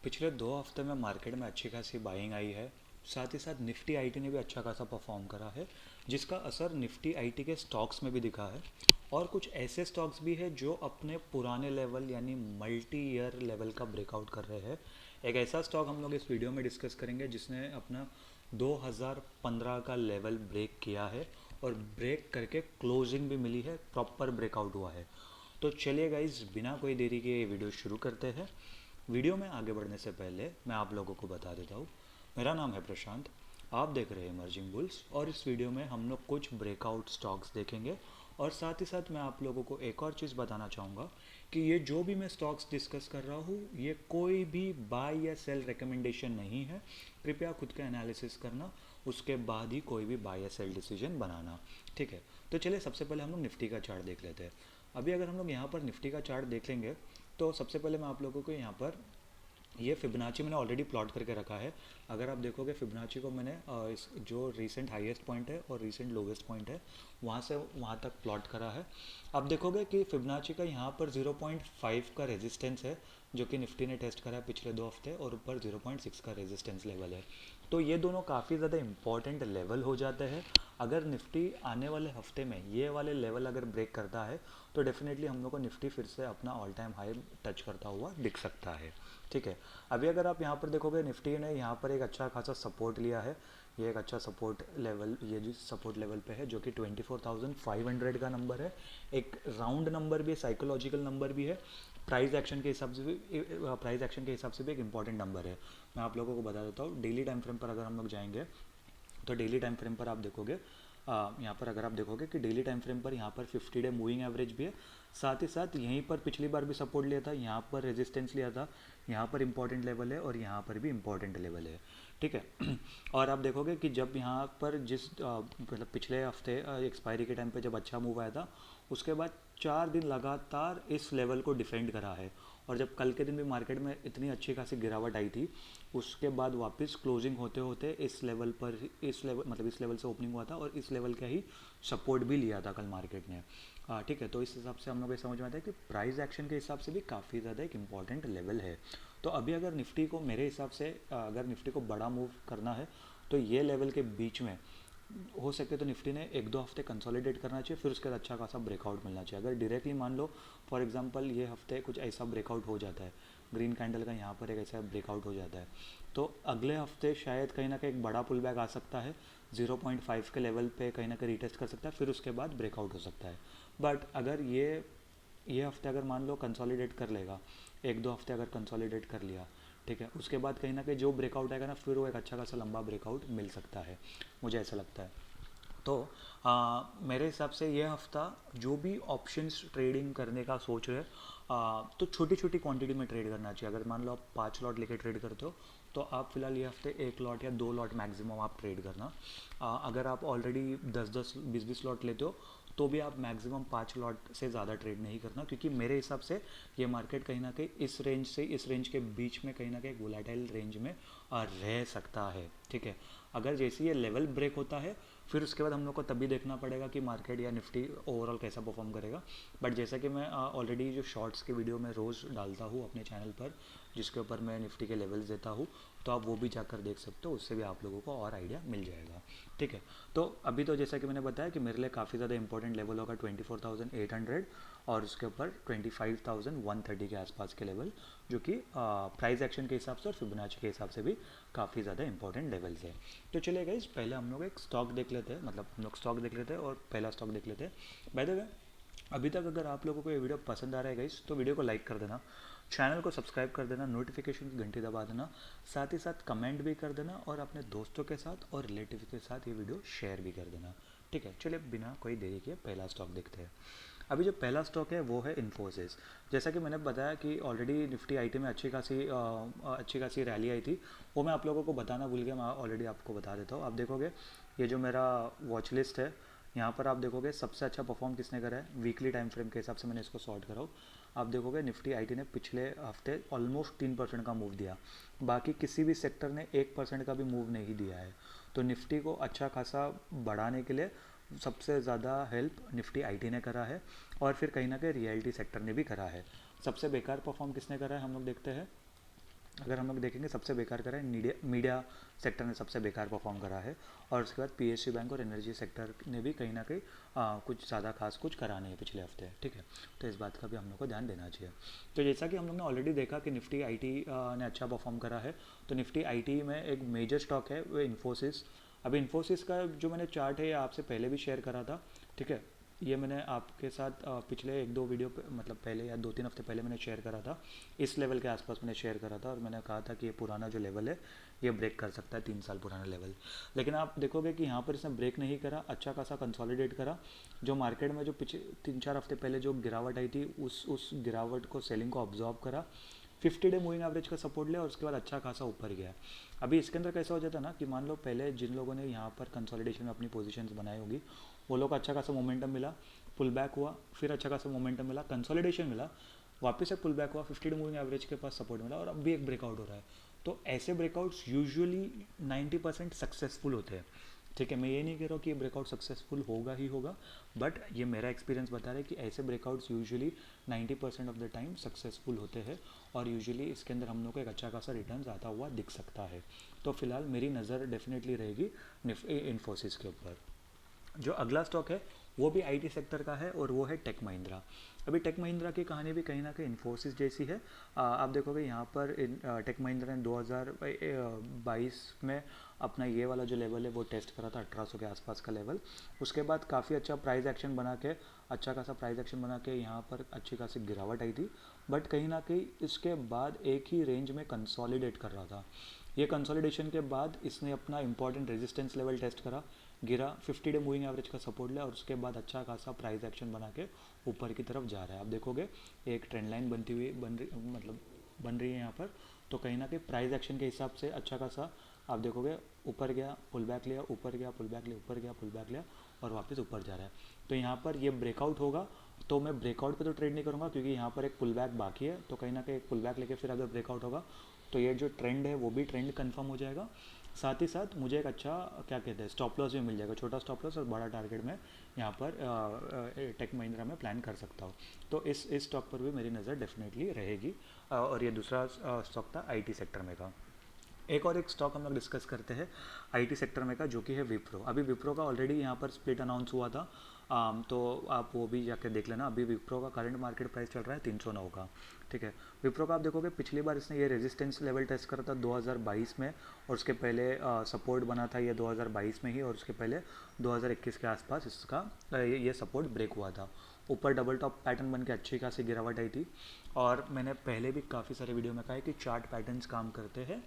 पिछले 2 हफ्ते में मार्केट में अच्छी खासी बाइंग आई है। साथ ही साथ निफ्टी आईटी ने भी अच्छा खासा परफॉर्म करा है, जिसका असर निफ्टी आईटी के स्टॉक्स में भी दिखा है। और कुछ ऐसे स्टॉक्स भी है जो अपने पुराने लेवल यानी मल्टी ईयर लेवल का ब्रेकआउट कर रहे हैं। एक ऐसा स्टॉक हम लोग इस वीडियो में डिस्कस करेंगे जिसने अपना 2015 का लेवल ब्रेक किया है और ब्रेक करके क्लोजिंग भी मिली है, प्रॉपर ब्रेकआउट हुआ है। तो चलिए गाइज, बिना कोई देरी के ये वीडियो शुरू करते हैं। वीडियो में आगे बढ़ने से पहले मैं आप लोगों को बता देता हूँ, मेरा नाम है प्रशांत। आप देख रहे हैं इमर्जिंग बुल्स और इस वीडियो में हम लोग कुछ ब्रेकआउट स्टॉक्स देखेंगे। और साथ ही साथ मैं आप लोगों को एक और चीज़ बताना चाहूँगा कि ये जो भी मैं स्टॉक्स डिस्कस कर रहा हूँ ये कोई भी बाय या सेल रिकमेंडेशन नहीं है। कृपया खुद का एनालिसिस करना, उसके बाद ही कोई भी बाय या सेल डिसीजन बनाना। ठीक है, तो चलिए सबसे पहले हम लोग निफ्टी का चार्ट देख लेते हैं। अभी अगर हम लोग यहाँ पर निफ्टी का चार्ट देख लेंगे तो सबसे पहले मैं आप लोगों को यहाँ पर ये फिबोनाची मैंने ऑलरेडी प्लॉट करके रखा है। अगर आप देखोगे फिबोनाची को मैंने इस जो रीसेंट हाईएस्ट पॉइंट है और रीसेंट लोवेस्ट पॉइंट है वहाँ से वहाँ तक प्लॉट करा है। आप देखोगे कि फिबोनाची का यहाँ पर 0.5 का रेजिस्टेंस है जो कि निफ्टी ने टेस्ट करा है पिछले 2 हफ्ते, और ऊपर 0.6 का रेजिस्टेंस लेवल है। तो ये दोनों काफ़ी ज़्यादा इंपॉर्टेंट लेवल हो जाते हैं। अगर निफ्टी आने वाले हफ्ते में ये वाले लेवल अगर ब्रेक करता है तो डेफिनेटली हम लोग को निफ्टी फिर से अपना ऑल टाइम हाई टच करता हुआ दिख सकता है। ठीक है, अभी अगर आप यहाँ पर देखोगे निफ्टी ने यहाँ पर एक अच्छा खासा सपोर्ट लिया है। ये एक अच्छा सपोर्ट लेवल, ये जो सपोर्ट लेवल पे है जो कि 24,500 का नंबर है। एक राउंड नंबर भी है, साइकोलॉजिकल नंबर भी है। प्राइस एक्शन के हिसाब से भी एक इंपॉर्टेंट नंबर है। मैं आप लोगों को बता देता हूँ, डेली टाइम फ्रेम पर अगर हम लोग जाएंगे तो डेली टाइम फ्रेम पर आप देखोगे, यहाँ पर अगर आप देखोगे कि डेली टाइम फ्रेम पर यहाँ पर 50 डे मूविंग एवरेज भी है। साथ ही साथ यहीं पर पिछली बार भी सपोर्ट लिया था, यहाँ पर रेजिस्टेंस लिया था, यहाँ पर इंपॉर्टेंट लेवल है और यहाँ पर भी इंपॉर्टेंट लेवल है। ठीक है और आप देखोगे कि जब यहाँ पर जिस मतलब पिछले हफ्ते एक्सपायरी के टाइम पे जब अच्छा मूव आया था, उसके बाद 4 दिन लगातार इस लेवल को डिफेंड करा है। और जब कल के दिन भी मार्केट में इतनी अच्छी खासी गिरावट आई थी, उसके बाद वापस क्लोजिंग होते होते इस लेवल पर, इस लेवल मतलब इस लेवल से ओपनिंग हुआ था और इस लेवल का ही सपोर्ट भी लिया था कल मार्केट ने। ठीक है, तो इस हिसाब से हम लोग ये समझ में आता है कि प्राइस एक्शन के हिसाब से भी काफ़ी ज़्यादा एक इंपॉर्टेंट लेवल है। तो अभी अगर निफ्टी को, मेरे हिसाब से अगर निफ्टी को बड़ा मूव करना है तो ये लेवल के बीच में हो सके तो निफ्टी ने 1-2 हफ्ते कंसोलिडेट करना चाहिए, फिर उसके बाद अच्छा खासा ब्रेकआउट मिलना चाहिए। अगर डायरेक्टली मान लो फॉर एग्जांपल ये हफ्ते कुछ ऐसा ब्रेकआउट हो जाता है, ग्रीन कैंडल का यहाँ पर एक ऐसा ब्रेकआउट हो जाता है, तो अगले हफ्ते शायद कहीं ना कहीं एक बड़ा पुल बैक आ सकता है, 0.5 के लेवल पे कहीं ना कहीं रिटेस्ट कर सकता है, फिर उसके बाद ब्रेकआउट हो सकता है। बट अगर ये हफ्ते अगर मान लो कंसोलिडेट कर लेगा, 1-2 हफ्ते अगर कंसोलिडेट कर लिया, ठीक है, उसके बाद कहीं ना कहीं जो ब्रेकआउट आएगा ना, फिर वो एक अच्छा खासा लंबा ब्रेकआउट मिल सकता है, मुझे ऐसा लगता है। तो मेरे हिसाब से ये हफ्ता जो भी ऑप्शंस ट्रेडिंग करने का सोच रहे हैं, तो छोटी छोटी क्वांटिटी में ट्रेड करना चाहिए। अगर मान लो आप 5 लॉट लेके ट्रेड करते हो तो आप फिलहाल ये हफ्ते 1 लॉट या 2 लॉट मैक्सिमम आप ट्रेड करना। अगर आप ऑलरेडी 10-10 20-20 लॉट लेते हो तो भी आप मैक्सिमम 5 लॉट से ज़्यादा ट्रेड नहीं करना, क्योंकि मेरे हिसाब से ये मार्केट कहीं ना कहीं इस रेंज से इस रेंज के बीच में कहीं ना कहीं वोलेटाइल रेंज में रह सकता है। ठीक है, अगर जैसे ये लेवल ब्रेक होता है फिर उसके बाद हम लोग को तभी देखना पड़ेगा कि मार्केट या निफ्टी ओवरऑल कैसा परफॉर्म करेगा। बट जैसा कि मैं ऑलरेडी जो शॉर्ट्स के वीडियो में रोज़ डालता हूँ अपने चैनल पर, जिसके ऊपर मैं निफ्टी के लेवल्स देता हूँ, तो आप वो भी जाकर देख सकते हो, उससे भी आप लोगों को और आइडिया मिल जाएगा। ठीक है, तो अभी तो जैसा कि मैंने बताया कि मेरे लिए काफ़ी ज़्यादा इंपॉर्टेंट लेवल होगा 24,800 और उसके ऊपर 25,130 के आसपास के लेवल, जो कि प्राइस एक्शन के हिसाब से और फिबोनाची के हिसाब से भी काफ़ी ज़्यादा इंपॉर्टेंट लेवल्स है। तो चलिए गाइस, पहले हम लोग एक स्टॉक देख लेते हैं, मतलब हम लोग स्टॉक देख लेते हैं और पहला स्टॉक देख लेते हैं। बाय द वे, अभी तक अगर आप लोगों को ये वीडियो पसंद आ रहा है गाइस तो वीडियो को लाइक कर देना, चैनल को सब्सक्राइब कर देना, नोटिफिकेशन की घंटी दबा देना, साथ ही साथ कमेंट भी कर देना और अपने दोस्तों के साथ और रिलेटिव के साथ ये वीडियो शेयर भी कर देना। ठीक है, चलिए बिना कोई देरी के पहला स्टॉक देखते हैं। अभी जो पहला स्टॉक है वो है इन्फोसिस। जैसा कि मैंने बताया कि ऑलरेडी निफ्टी आईटी में अच्छी खासी रैली आई थी, वो मैं आप लोगों को बताना भूल गया, मैं ऑलरेडी आपको बता देता हूँ। आप देखोगे ये जो मेरा वॉच लिस्ट है, यहाँ पर आप देखोगे सबसे अच्छा परफॉर्म किसने करा है वीकली टाइम फ्रेम के हिसाब से मैंने इसको सॉर्ट करा हूँ। आप देखोगे निफ्टी आईटी ने पिछले हफ्ते ऑलमोस्ट 3% का मूव दिया, बाकी किसी भी सेक्टर ने 1% का भी मूव नहीं दिया है। तो निफ्टी को अच्छा खासा बढ़ाने के लिए सबसे ज़्यादा हेल्प निफ्टी आईटी ने करा है और फिर कहीं ना कहीं रियलिटी सेक्टर ने भी करा है। सबसे बेकार परफॉर्म किसने करा है हम लोग देखते हैं। अगर हम लोग देखेंगे सबसे बेकार करा है मीडिया सेक्टर ने सबसे बेकार परफॉर्म करा है, और उसके बाद पीएसयू बैंक और एनर्जी सेक्टर ने भी कहीं ना कहीं कुछ ज़्यादा खास कुछ करा नहीं है पिछले हफ्ते, ठीक है। तो इस बात का भी हम लोग को ध्यान देना चाहिए। तो जैसा कि हम लोग ने ऑलरेडी देखा कि निफ्टी आईटी ने अच्छा परफॉर्म करा है, तो निफ्टी आईटी में एक मेजर स्टॉक है वो इन्फोसिस। अभी इन्फोसिस का जो मैंने चार्ट है ये आपसे पहले भी शेयर करा था, ठीक है। ये मैंने आपके साथ पिछले 1-2 वीडियो मतलब पहले या 2-3 हफ्ते पहले मैंने शेयर करा था, इस लेवल के आसपास मैंने शेयर करा था, और मैंने कहा था कि ये पुराना जो लेवल है ये ब्रेक कर सकता है, 3 साल पुराना लेवल। लेकिन आप देखोगे कि यहाँ पर इसने ब्रेक नहीं करा, अच्छा खासा कंसोलिडेट करा। जो मार्केट में जो पिछले 3-4 हफ्ते पहले जो गिरावट आई थी उस गिरावट को, सेलिंग को ऑब्जॉर्व करा, 50 डे मूविंग एवरेज का सपोर्ट लिया और उसके बाद अच्छा खासा ऊपर गया। अभी इसके अंदर कैसा हो जाता है ना कि मान लो पहले जिन लोगों ने यहाँ पर कंसोलिडेशन में अपनी पोजीशंस बनाई होगी वो लोग अच्छा खासा मोमेंटम मिला, पुल बैक हुआ, फिर अच्छा खासा मोमेंटम मिला, कंसोलिडेशन मिला, वापस से पुल बैक हुआ, 50 डे मूविंग एवरेज के पास सपोर्ट मिला और अब भी एक ब्रेकआउट हो रहा है। तो ऐसे ब्रेकआउट्स यूजुअली 90% सक्सेसफुल होते हैं, ठीक है। मैं ये नहीं कह रहा हूँ कि ये ब्रेकआउट सक्सेसफुल होगा ही होगा, बट ये मेरा एक्सपीरियंस बता रहा है कि ऐसे breakouts usually 90% of the time successful होते हैं, और यूजुअली इसके अंदर हम लोग को एक अच्छा खासा रिटर्न आता हुआ दिख सकता है। तो फिलहाल मेरी नज़र डेफिनेटली रहेगी इन्फोसिस के ऊपर। जो अगला स्टॉक है वो भी आईटी सेक्टर का है और वो है टेक महिंद्रा। अभी टेक महिंद्रा की कहानी भी कहीं ना कहीं इन्फोसिस जैसी है। आप देखोगे यहाँ पर टेक महिंद्रा ने 2022 में अपना ये वाला जो लेवल है वो टेस्ट करा था, 1800 के आसपास का लेवल। उसके बाद काफ़ी अच्छा प्राइस एक्शन बना के, अच्छा खासा प्राइस एक्शन बना के यहाँ पर अच्छी खासी गिरावट आई थी, बट कहीं ना कहीं इसके बाद एक ही रेंज में कंसोलिडेट कर रहा था। ये कंसोलिडेशन के बाद इसने अपना इंपॉर्टेंट रेजिस्टेंस लेवल टेस्ट करा, गिरा, 50 डे मूविंग एवरेज का सपोर्ट लिया और उसके बाद अच्छा खासा प्राइस एक्शन बना के ऊपर की तरफ जा रहा है। आप देखोगे एक ट्रेंड लाइन बनती हुई बन रही है यहाँ पर। तो कहीं ना कहीं प्राइस एक्शन के हिसाब से अच्छा खासा आप देखोगे ऊपर गया, पुल बैक लिया, ऊपर गया, पुल बैक लिया, ऊपर गया, पुल बैक लिया और वापस ऊपर जा रहा है। तो यहाँ पर ये ब्रेकआउट होगा, तो मैं ब्रेकआउट पे तो ट्रेड नहीं करूँगा क्योंकि यहाँ पर एक पुल बैक बाकी है। तो कहीं ना कहीं एक पुल बैक लेके फिर अगर ब्रेकआउट होगा तो ये जो ट्रेंड है वो भी ट्रेंड कंफर्म हो जाएगा। साथ ही साथ मुझे एक अच्छा क्या कहते हैं स्टॉप लॉस भी मिल जाएगा, छोटा स्टॉप लॉस और बड़ा टारगेट में यहाँ पर टेक महिंद्रा में प्लान कर सकता हूँ। तो इस स्टॉक पर भी मेरी नज़र डेफिनेटली रहेगी। और ये दूसरा स्टॉक था आईटी सेक्टर में का। एक और एक स्टॉक हम लोग डिस्कस करते हैं आईटी सेक्टर में का, जो कि है विप्रो। अभी विप्रो का ऑलरेडी यहाँ पर स्प्लिट अनाउंस हुआ था, तो आप वो भी जाकर देख लेना। अभी विप्रो का करंट मार्केट प्राइस चल रहा है 309 का, ठीक है। विप्रो का आप देखोगे पिछली बार इसने ये रेजिस्टेंस लेवल टेस्ट करा था 2022 में, और उसके पहले सपोर्ट बना था ये 2022 में ही, और उसके पहले 2021 के आसपास इसका ये सपोर्ट ब्रेक हुआ था। ऊपर डबल टॉप पैटर्न बन के अच्छी खासी गिरावट आई थी। और मैंने पहले भी काफ़ी सारे वीडियो में कहा है कि चार्ट पैटर्न्स काम करते हैं,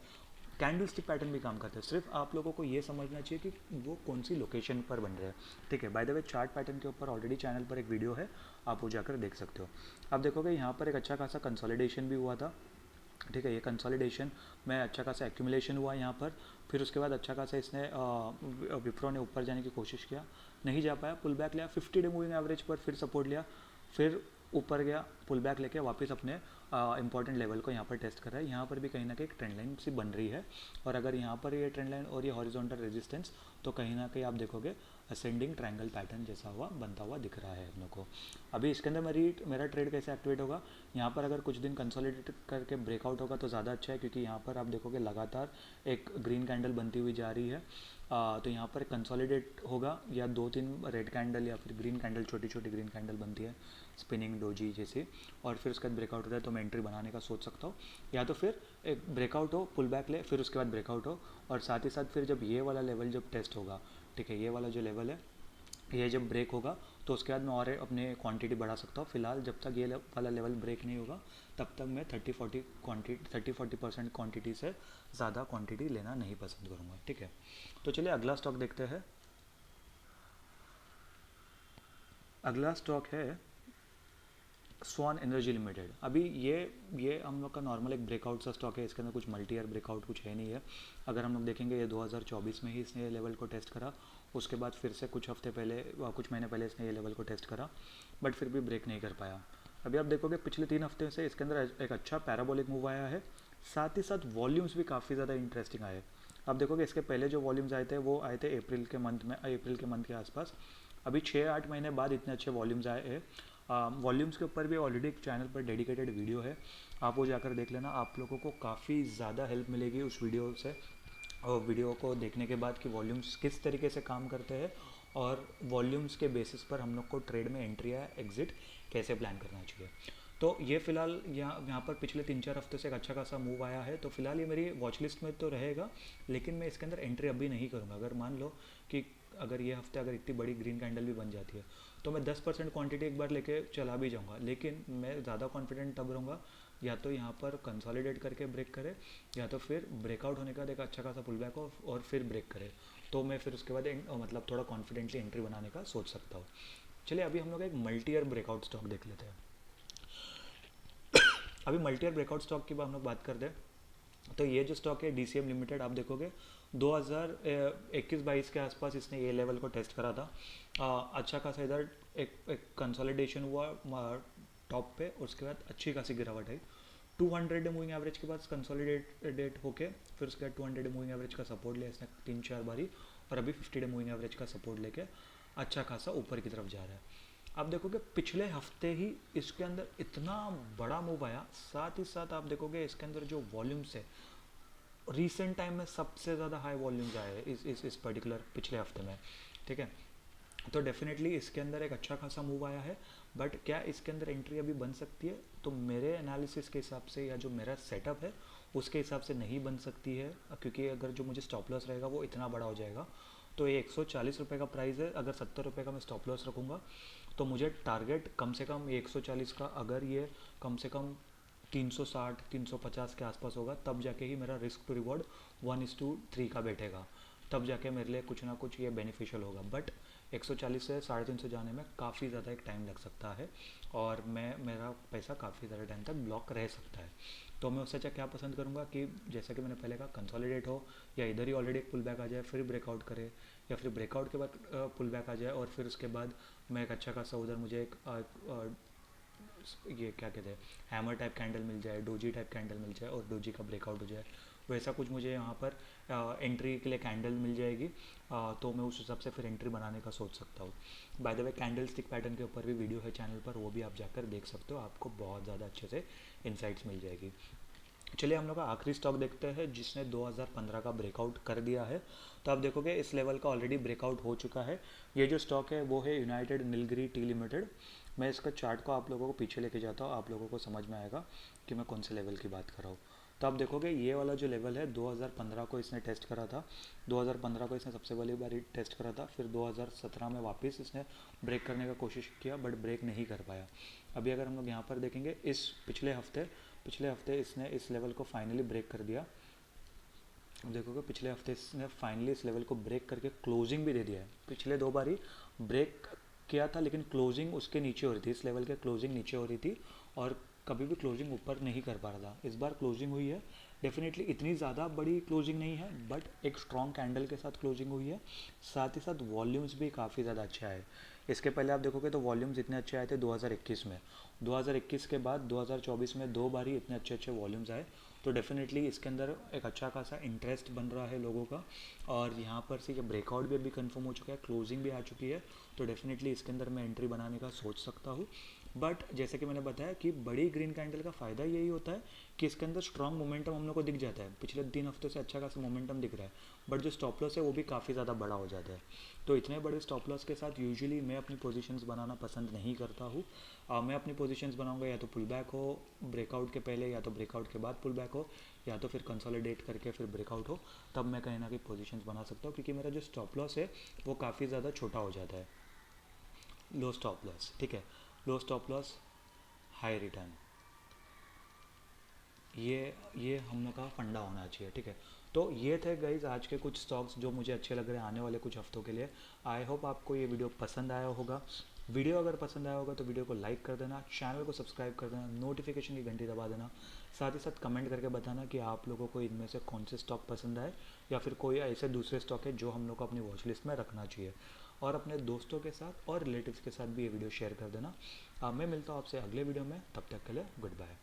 कैंडल स्टिक पैटर्न भी काम करते हैं। सिर्फ आप लोगों को ये समझना चाहिए कि वो कौन सी लोकेशन पर बन रहे हैं, ठीक है। By the way chart pattern के ऊपर ऑलरेडी चैनल पर एक वीडियो है, आप वो जाकर देख सकते हो। आप देखोगे यहाँ पर एक अच्छा खासा कंसोलिडेशन भी हुआ था, ठीक है। ये कंसोलिडेशन में अच्छा खासा एक्यूमुलेशन हुआ यहाँ पर। फिर उसके बाद अच्छा खासा इसने विप्रो ने ऊपर जाने की कोशिश किया, नहीं जा पाया, पुल बैक लिया, 50 डे मूविंग एवरेज पर फिर सपोर्ट लिया, फिर ऊपर गया, पुल बैक लेके वापस अपने इंपॉर्टेंट लेवल को यहाँ पर टेस्ट कर रहा है। यहाँ पर भी कहीं ना कहीं एक ट्रेंड लाइन सी बन रही है, और अगर यहाँ पर ये ट्रेंड लाइन और ये हॉरिजॉन्टल रेजिस्टेंस, तो कहीं ना कहीं आप देखोगे असेंडिंग ट्रायंगल पैटर्न जैसा हुआ बनता हुआ दिख रहा है हम लोग को। अभी इसके अंदर मेरा ट्रेड कैसे एक्टिवेट होगा, यहाँ पर अगर कुछ दिन कंसोलिडेट करके ब्रेकआउट होगा तो ज़्यादा अच्छा है, क्योंकि यहाँ पर आप देखोगे लगातार एक ग्रीन कैंडल बनती हुई जा रही है। तो यहाँ पर कंसोलिडेट होगा या 2-3 रेड कैंडल या फिर ग्रीन कैंडल, छोटी छोटी ग्रीन कैंडल बनती है स्पिनिंग डोजी जैसे, और फिर उसके बाद ब्रेकआउट होता है तो मैं एंट्री बनाने का सोच सकता हूँ। या तो फिर एक ब्रेकआउट हो, पुल बैक ले, फिर उसके बाद ब्रेकआउट हो, और साथ ही साथ फिर जब ये वाला लेवल जब टेस्ट होगा, ठीक है, ये वाला जो लेवल है ये जब ब्रेक होगा तो उसके बाद मैं और अपने क्वांटिटी बढ़ा सकता हूँ। फिलहाल जब तक ये वाला लेवल ब्रेक नहीं होगा तब तक मैं 30-40% क्वांटिटी से ज़्यादा क्वांटिटी लेना नहीं पसंद करूँगा, ठीक है। तो चलिए अगला स्टॉक देखते हैं। अगला स्टॉक है स्वान एनर्जी लिमिटेड। अभी ये हम लोग का नॉर्मल एक ब्रेकआउट सा स्टॉक है, इसके अंदर कुछ मल्टी ईयर ब्रेकआउट कुछ है नहीं है। अगर हम लोग देखेंगे ये 2024 में ही इसने ये लेवल को टेस्ट करा, उसके बाद फिर से कुछ महीने पहले इसने ये लेवल को टेस्ट करा, बट फिर भी ब्रेक नहीं कर पाया। अभी आप देखोगे पिछले 3 हफ्ते से इसके अंदर एक अच्छा पैराबोलिक मूव आया है, साथ ही साथ वॉल्यूम्स भी काफ़ी ज़्यादा इंटरेस्टिंग आए। आप देखोगे इसके पहले जो वॉल्यूम्स आए थे वो आए थे अप्रैल के मंथ के आसपास। अभी 6-8 महीने बाद इतने अच्छे वॉल्यूम्स आए हैं। वॉल्यूम्स के ऊपर भी ऑलरेडी एक चैनल पर डेडिकेटेड वीडियो है, आप वो जाकर देख लेना, आप लोगों को काफ़ी ज़्यादा हेल्प मिलेगी उस वीडियो से, और वीडियो को देखने के बाद कि वॉल्यूम्स किस तरीके से काम करते हैं और वॉल्यूम्स के बेसिस पर हम लोग को ट्रेड में एंट्री या एग्जिट कैसे प्लान करना चाहिए। तो ये फिलहाल यहाँ पर पिछले 3-4 हफ्ते से एक अच्छा खासा मूव आया है, तो फिलहाल ये मेरी वॉच लिस्ट में तो रहेगा, लेकिन मैं इसके अंदर एंट्री अभी नहीं करूँगा। अगर मान लो कि अगर ये हफ्ते अगर इतनी बड़ी ग्रीन कैंडल भी बन जाती है तो मैं 10% क्वांटिटी एक बार लेके चला भी जाऊँगा, लेकिन मैं ज़्यादा कॉन्फिडेंट तब रहूँगा या तो यहाँ पर कंसोलिडेट करके ब्रेक करे, या तो फिर ब्रेकआउट होने के बाद एक अच्छा खासा पुल बैक हो और फिर ब्रेक करे, तो मैं फिर उसके बाद मतलब थोड़ा कॉन्फिडेंटली एंट्री बनाने का सोच सकता हूँ। चलिए अभी हम लोग एक मल्टी ईयर ब्रेकआउट स्टॉक देख लेते हैं। अभी मल्टी ईयर ब्रेकआउट स्टॉक की हम लोग बात करते हैं, तो ये जो स्टॉक है DCM लिमिटेड, आप देखोगे 2021-22 के आसपास इसने ये लेवल को टेस्ट करा था। अच्छा खासा इधर एक कंसोलिडेशन हुआ टॉप पे, उसके बाद अच्छी खासी गिरावट आई 200 डे मूविंग एवरेज के बाद कंसोलिडेट होके, फिर उसके बाद 200 डे मूविंग एवरेज का सपोर्ट लिया इसने 3-4 बारी, और अभी 50 डे मूविंग एवरेज का सपोर्ट लेके अच्छा खासा ऊपर की तरफ जा रहा है। आप देखोगे पिछले हफ्ते ही इसके अंदर इतना बड़ा मूव आया, साथ ही साथ आप देखोगे इसके अंदर जो वॉल्यूम्स है रिसेंट टाइम में सबसे ज़्यादा हाई वॉल्यूम्स आए हैं इस पर्टिकुलर पिछले हफ्ते में, ठीक है। तो डेफिनेटली इसके अंदर एक अच्छा खासा मूव आया है, बट क्या इसके अंदर एंट्री अभी बन सकती है? तो मेरे एनालिसिस के हिसाब से या जो मेरा सेटअप है उसके हिसाब से नहीं बन सकती है, क्योंकि अगर जो मुझे स्टॉप लॉस रहेगा वो इतना बड़ा हो जाएगा। तो ये 140 रुपये का प्राइस है, अगर 70 रुपये का मैं स्टॉप लॉस रखूँगा तो मुझे टारगेट कम से कम 140 का, अगर ये कम से कम 360-350 के आसपास होगा, तब जाके ही मेरा रिस्क टू रिवॉर्ड 1:3 का बैठेगा, तब जाके मेरे लिए कुछ ना कुछ ये बेनिफिशियल होगा। बट 140 से 350 जाने में काफ़ी ज़्यादा एक टाइम लग सकता है, और मेरा पैसा काफ़ी ज़्यादा टाइम तक ब्लॉक रह सकता है। तो मैं उससे अच्छा क्या पसंद करूँगा कि जैसा कि मैंने पहले कहा, कंसोलिडेट हो, या इधर ही ऑलरेडी एक पुल बैक आ जाए फिर ब्रेकआउट करे, या फिर ब्रेकआउट के बाद पुल बैक आ जाए और फिर उसके बाद मैं एक अच्छा खासा उधर मुझे एक ये क्या कहते हैं हैमर टाइप कैंडल मिल जाए, डोजी टाइप कैंडल मिल जाए और डोजी का ब्रेकआउट हो जाए, वैसा कुछ मुझे यहाँ पर एंट्री के लिए कैंडल मिल जाएगी, तो मैं उस हिसाब से फिर एंट्री बनाने का सोच सकता हूँ। By the way candle stick pattern के ऊपर भी वीडियो है चैनल पर, वो भी आप जाकर देख सकते हो, आपको बहुत ज़्यादा अच्छे से इंसाइट्स मिल जाएगी। चलिए हम लोग का आखिरी स्टॉक देखते हैं जिसने 2015 का ब्रेकआउट कर दिया है। तो आप देखोगे इस लेवल का ऑलरेडी ब्रेकआउट हो चुका है। ये जो स्टॉक है वो है यूनाइटेड नीलगिरी टी लिमिटेड। मैं इसका चार्ट को आप लोगों को पीछे लेके जाता हूँ, आप लोगों को समझ में आएगा कि मैं कौन से लेवल की बात कर रहा हूँ। तो आप देखोगे ये वाला जो लेवल है 2015 को इसने टेस्ट करा था, 2015 को इसने सबसे पहली बार टेस्ट करा था, फिर 2017 में वापस इसने ब्रेक करने का कोशिश किया बट ब्रेक नहीं कर पाया। अभी अगर हम लोग यहाँ पर देखेंगे इस पिछले हफ्ते इसने इस लेवल को फाइनली ब्रेक कर दिया। देखोगे पिछले हफ्ते इसने फाइनली इस लेवल को ब्रेक करके क्लोजिंग भी दे दिया है। पिछले 2 बार ही ब्रेक किया था लेकिन क्लोजिंग उसके नीचे हो रही थी, इस लेवल के क्लोजिंग नीचे हो रही थी और कभी भी क्लोजिंग ऊपर नहीं कर पा रहा था। इस बार क्लोजिंग हुई है, डेफिनेटली इतनी ज़्यादा बड़ी क्लोजिंग नहीं है बट एक स्ट्रॉन्ग कैंडल के साथ क्लोजिंग हुई है। साथ ही साथ वॉल्यूम्स भी काफ़ी ज़्यादा अच्छा है। इसके पहले आप देखोगे तो वॉल्यूम्स इतने अच्छे आए थे 2021 में, 2021 के बाद 2024 में 2 बार ही इतने अच्छे वॉल्यूम्स आए। तो डेफिनेटली इसके अंदर एक अच्छा खासा इंटरेस्ट बन रहा है लोगों का, और यहाँ पर से ये ब्रेकआउट भी अभी कंफर्म हो चुका है, क्लोजिंग भी आ चुकी है, तो डेफिनेटली इसके अंदर मैं एंट्री बनाने का सोच सकता हूँ। बट जैसे कि मैंने बताया कि बड़ी ग्रीन कैंडल का फ़ायदा यही होता है कि इसके अंदर स्ट्रॉन्ग मोमेंटम हम लोग को दिख जाता है। पिछले 3 हफ्तों से अच्छा खासा मोमेंटम दिख रहा है, बट जो स्टॉप लॉस है वो भी काफ़ी ज़्यादा बड़ा हो जाता है। तो इतने बड़े स्टॉप लॉस के साथ यूजुअली मैं अपनी पोजीशंस बनाना पसंद नहीं करता हूँ। मैं अपनी पोजीशंस बनाऊंगा या तो पुल बैक हो ब्रेकआउट के पहले, या तो ब्रेकआउट के बाद पुल बैक हो, या तो फिर कंसोलिडेट करके फिर ब्रेकआउट हो, तब मैं कहीं ना कहीं पोजीशंस बना सकता हूँ, क्योंकि मेरा जो स्टॉप लॉस है वो काफ़ी ज़्यादा छोटा हो जाता है। लो स्टॉप लॉस, ठीक है, लो स्टॉप लॉस हाई रिटर्न, ये हम लोग का फंडा होना चाहिए, ठीक है। तो ये थे गाइज आज के कुछ स्टॉक्स जो मुझे अच्छे लग रहे हैं आने वाले कुछ हफ्तों के लिए। आई होप आपको ये वीडियो पसंद आया होगा। वीडियो अगर पसंद आया होगा तो वीडियो को लाइक कर देना, चैनल को सब्सक्राइब कर देना, नोटिफिकेशन की घंटी दबा देना, साथ ही साथ कमेंट करके बताना कि आप लोगों को इनमें से कौन से स्टॉक पसंद आए, या फिर कोई ऐसे दूसरे स्टॉक है जो हम लोग को अपनी वॉच लिस्ट में रखना चाहिए। और अपने दोस्तों के साथ और रिलेटिव्स के साथ भी ये वीडियो शेयर कर देना। मैं मिलता हूँ आपसे अगले वीडियो में, तब तक के लिए गुड बाय।